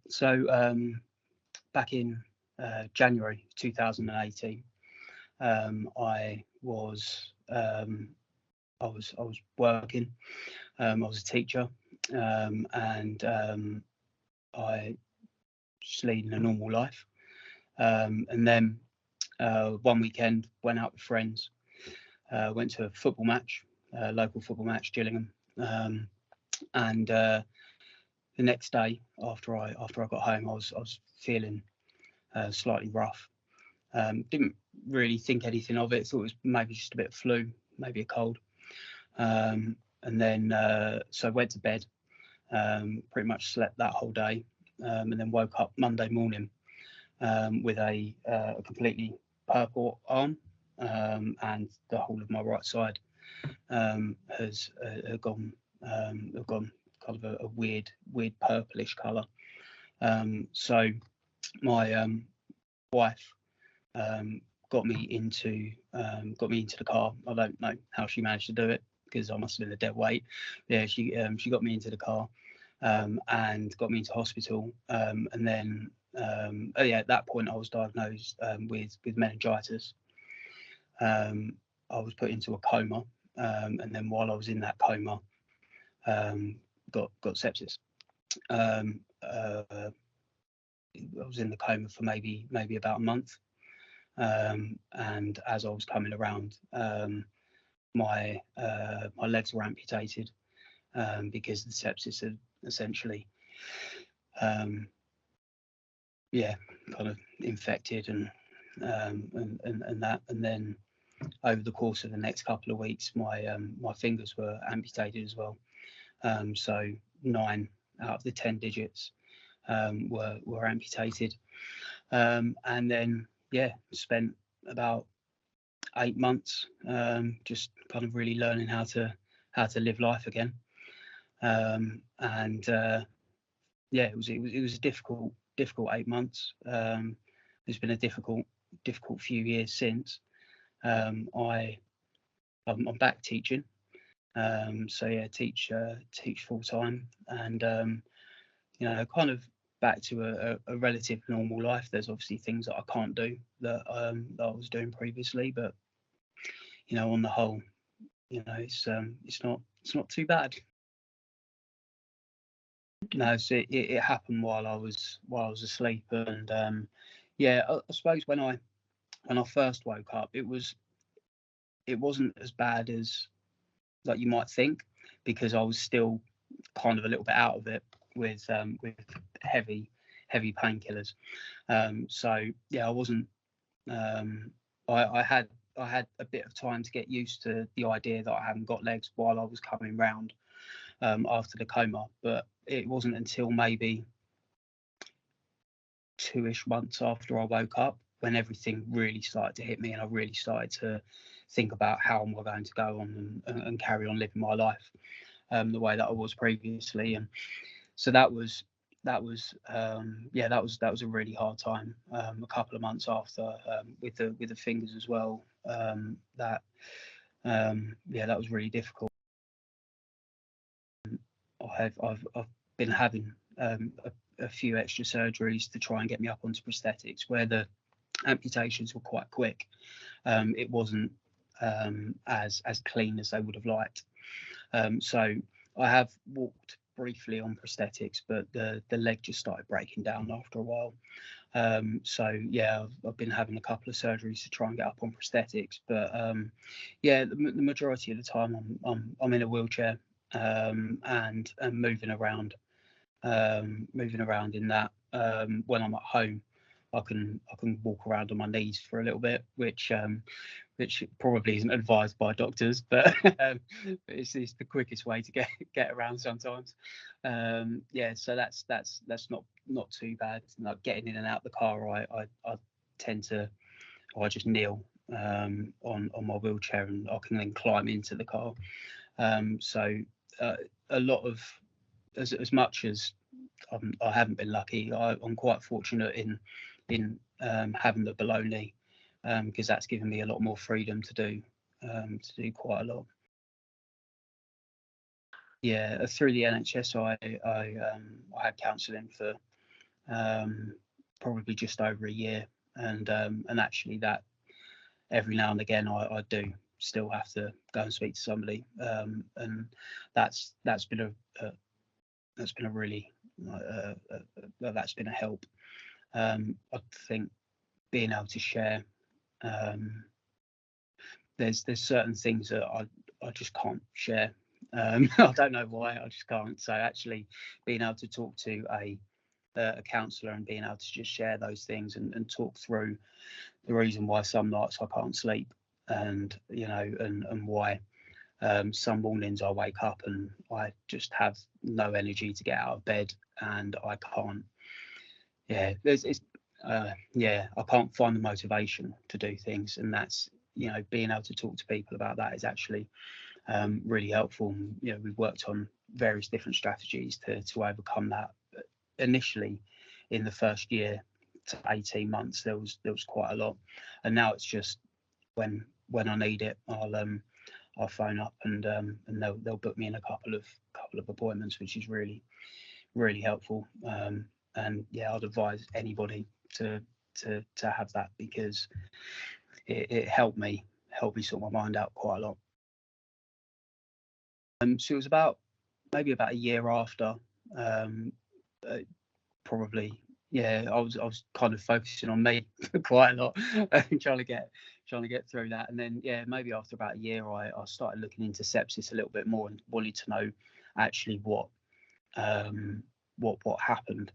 So back in January 2018, I was working. I was a teacher, and I just leading a normal life. And then one weekend, went out with friends, went to a football match, local football match, Gillingham, and the next day after I got home, I was feeling slightly rough. Didn't really think anything of it. Thought it was maybe just a bit of flu, maybe a cold. And then so I went to bed. Pretty much slept that whole day, and then woke up Monday morning with a completely purple arm, and the whole of my right side has gone kind of a weird purplish colour. So my wife got me into the car. I don't know how she managed to do it because I must have been a dead weight. Yeah, she got me into the car and got me into hospital. And then at that point I was diagnosed with meningitis. I was put into a coma, and then while I was in that coma, got sepsis. I was in the coma for maybe about a month, and as I was coming around, my legs were amputated because the sepsis had essentially, kind of infected and that, and then over the course of the next couple of weeks, my fingers were amputated as well. So 9 out of the 10 digits were amputated, and then spent about 8 months just kind of really learning how to live life again. And it was a difficult 8 months. It's been a difficult few years since. I'm back teaching. Teach full time, and kind of back to a relative normal life. There's obviously things that I can't do that I was doing previously, but on the whole, it's not too bad. No, so it happened while I was asleep, and I suppose when I first woke up, it wasn't as bad as like you might think, because I was still kind of a little bit out of it with heavy painkillers. I wasn't. I had a bit of time to get used to the idea that I hadn't got legs while I was coming round after the coma, but it wasn't until maybe 2-ish months after I woke up when everything really started to hit me, and I really started to think about how am I going to go on and carry on living my life the way that I was previously. And so that was a really hard time. A couple of months after, with the fingers as well. That was really difficult. I've been having a few extra surgeries to try and get me up onto prosthetics, where the amputations were quite quick. It wasn't as clean as they would have liked. So I have walked briefly on prosthetics, but the leg just started breaking down after a while. I've been having a couple of surgeries to try and get up on prosthetics, but the majority of the time I'm in a wheelchair, and moving around in that. When I'm at home, I can walk around on my knees for a little bit, which probably isn't advised by doctors, but it's the quickest way to get around sometimes. So that's not too bad. Like getting in and out the car, I tend to, I just kneel on my wheelchair, and I can then climb into the car. A lot of, as much as I haven't been lucky, I'm quite fortunate in having the below knee, because that's given me a lot more freedom to do quite a lot. Yeah, through the NHS, I had counselling for probably just over a year, and actually that every now and again I do still have to go and speak to somebody, and that's been a really that's been a help. I think being able to share, there's certain things that I just can't share. I don't know why, I just can't. So actually being able to talk to a counsellor and being able to just share those things and talk through the reason why some nights I can't sleep, and and why some mornings I wake up and I just have no energy to get out of bed, and I can't. I can't find the motivation to do things, and that's being able to talk to people about that is actually really helpful. We've worked on various different strategies to overcome that. But initially, in the first year to 18 months, there was quite a lot, and now it's just when I need it, I'll phone up and they'll book me in a couple of appointments, which is really helpful. And yeah, I'd advise anybody to have that, because it helped me sort my mind out quite a lot. So it was maybe about a year after, probably. Yeah, I was kind of focusing on me quite a lot, trying to get through that. And then maybe after about a year, I started looking into sepsis a little bit more and wanted to know actually what happened,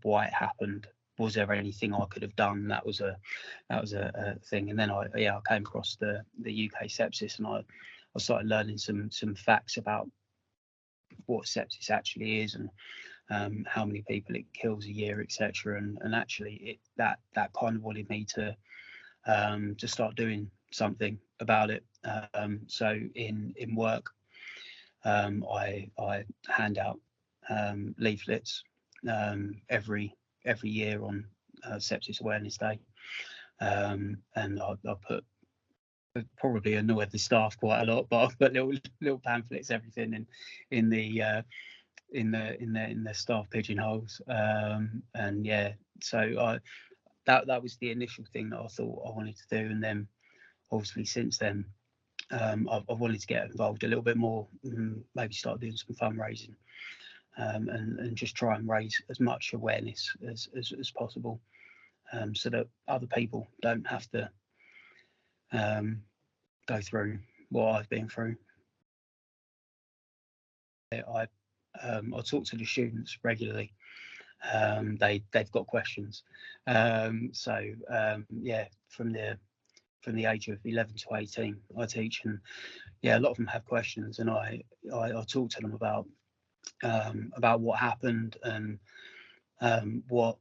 why it happened. Was there anything I could have done? That was a thing. And then I came across the UK Sepsis, and I started learning some facts about what sepsis actually is, and how many people it kills a year, etc. And actually that kind of wanted me to start doing something about it. So in work, I hand out leaflets every year on Sepsis Awareness Day, and I put, probably annoyed the staff quite a lot, but I put little pamphlets, everything in the staff pigeonholes, and so that was the initial thing that I thought I wanted to do. And then obviously since then, I've wanted to get involved a little bit more, maybe start doing some fundraising, and just try and raise as much awareness as possible, so that other people don't have to go through what I've been through. I talk to the students regularly. They've got questions, from the age of 11 to 18 I teach, and a lot of them have questions, and I talk to them about what happened, and what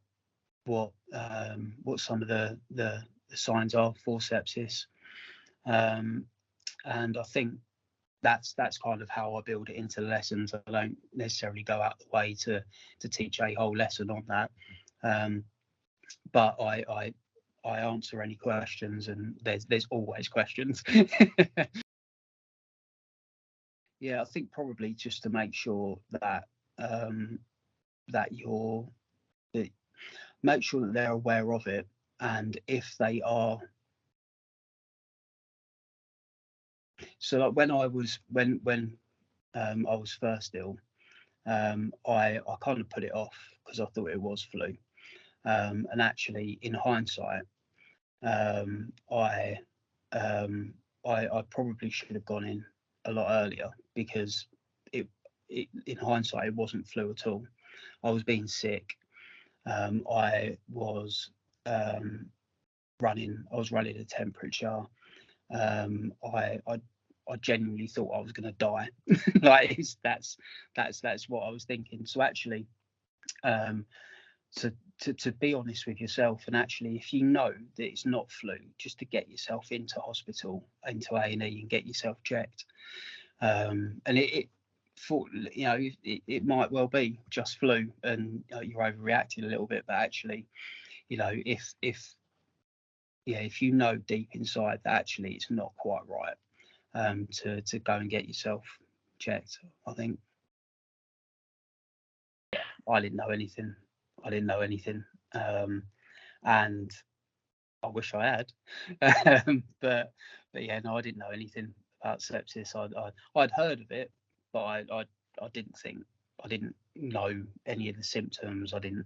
some of the signs are for sepsis, and I think that's kind of how I build it into lessons. I don't necessarily go out the way to teach a whole lesson on that, but I answer any questions, and there's always questions. Yeah, I think probably just to make sure that make sure that they're aware of it, and if they are. So like when I was first ill, I kind of put it off because I thought it was flu, and actually in hindsight, I probably should have gone in a lot earlier, because it in hindsight it wasn't flu at all. I was being sick. I was running a temperature. I genuinely thought I was going to die. Like that's what I was thinking. So actually, to be honest with yourself, and actually, if you know that it's not flu, just to get yourself into hospital, into A&E, and get yourself checked. And it might well be just flu, and you're overreacting a little bit. But actually, if you know deep inside that actually it's not quite right, to go and get yourself checked. I think I didn't know anything didn't know anything, and I wish I had, but yeah, no, I didn't know anything about sepsis. I'd heard of it, but I didn't know any of the symptoms. I didn't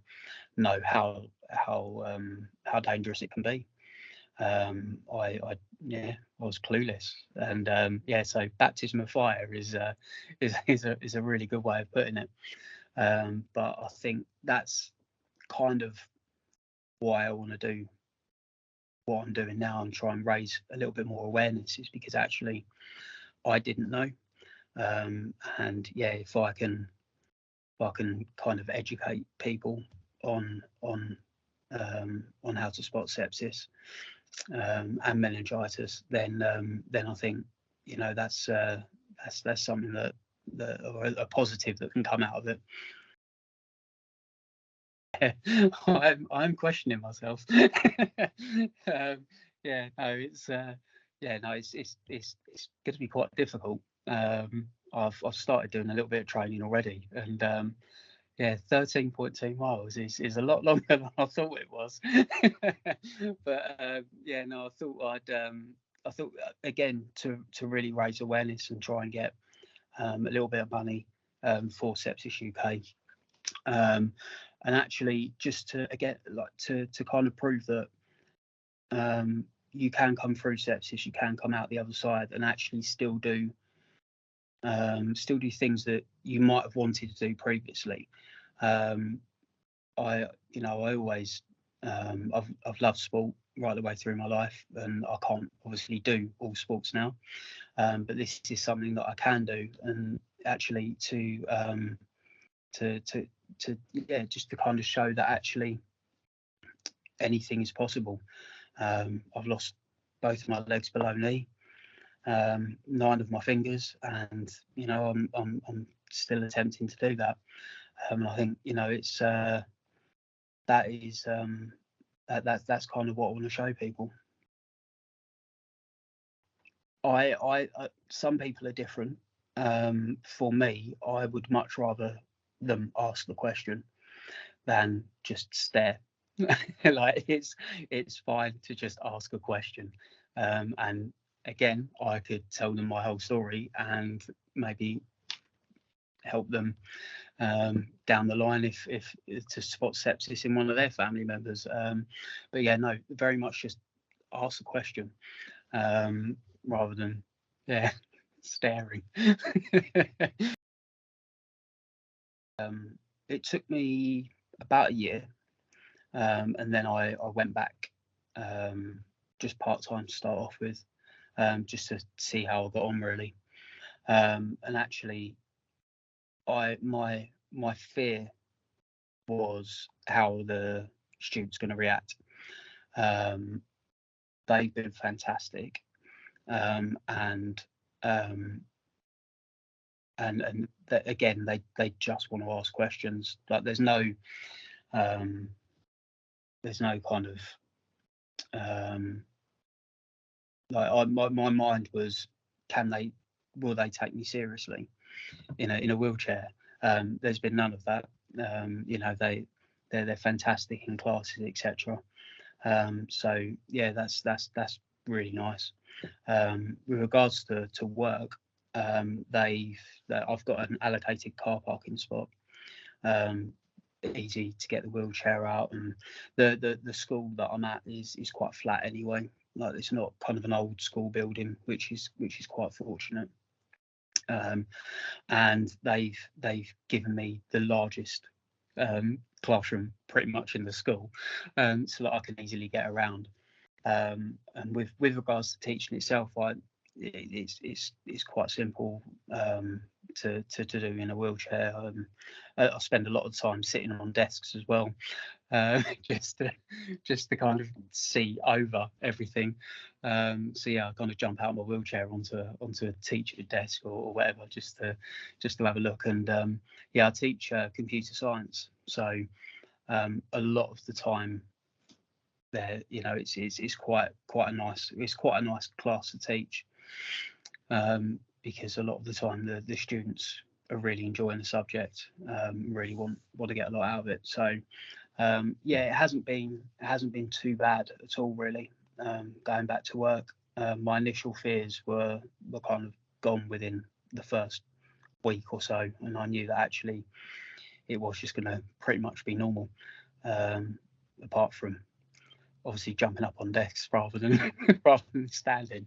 know how dangerous it can be. I was clueless, and yeah, so baptism of fire is a really good way of putting it. But I think that's kind of why I want to do what I'm doing now and try and raise a little bit more awareness, is because actually I didn't know, and yeah, if I can kind of educate people on how to spot sepsis, and meningitis, then I think, you know, that's something that or a positive that can come out of it. I'm questioning myself. Yeah, no, it's going to be quite difficult. I've started doing a little bit of training already, and yeah, 13.2 miles is a lot longer than I thought it was. But yeah, no, I thought again, to really raise awareness and try and get a little bit of money for Sepsis UK. And actually just to again, like to kind of prove that you can come through sepsis, you can come out the other side and actually still do things that you might have wanted to do previously. I always I've loved sport right the way through my life, and I can't obviously do all sports now, but this is something that I can do, and actually to yeah, just to kind of show that actually anything is possible. I've lost both of my legs below knee, 9 of my fingers, and you know I'm still attempting to do that. I think, you know, it's that is that's kind of what I want to show people. I some people are different. For me, I would much rather them ask the question than just stare. Like it's fine to just ask a question, and again, I could tell them my whole story and maybe help them down the line if to spot sepsis in one of their family members. But yeah, no, very much just ask a question, rather than staring. It took me about a year, and then I went back, just part-time to start off with, just to see how I got on really. And actually my fear was how the students going to react. They've been fantastic, and again, they just want to ask questions. Like there's no kind of like my mind was, will they take me seriously in a wheelchair? There's been none of that. You know, they're fantastic in classes, etc. So yeah, that's really nice. With regards to work, I've got an allocated car parking spot. Easy to get the wheelchair out, and the school that I'm at is quite flat anyway. Like it's not kind of an old school building, which is quite fortunate. And they've given me the largest classroom pretty much in the school, so that I can easily get around. And with regards to teaching itself, it's quite simple to do in a wheelchair. I spend a lot of time sitting on desks as well, just to kind of see over everything. So yeah, I kind of jump out of my wheelchair onto a teacher's desk or whatever, just to have a look. And yeah, I teach computer science, so a lot of the time there, you know, it's quite a nice class to teach, because a lot of the time the students are really enjoying the subject, really want to get a lot out of it. So Yeah, it hasn't been too bad at all, really. Going back to work, my initial fears were kind of gone within the first week or so, and I knew that actually it was just going to pretty much be normal, apart from obviously jumping up on desks rather than standing.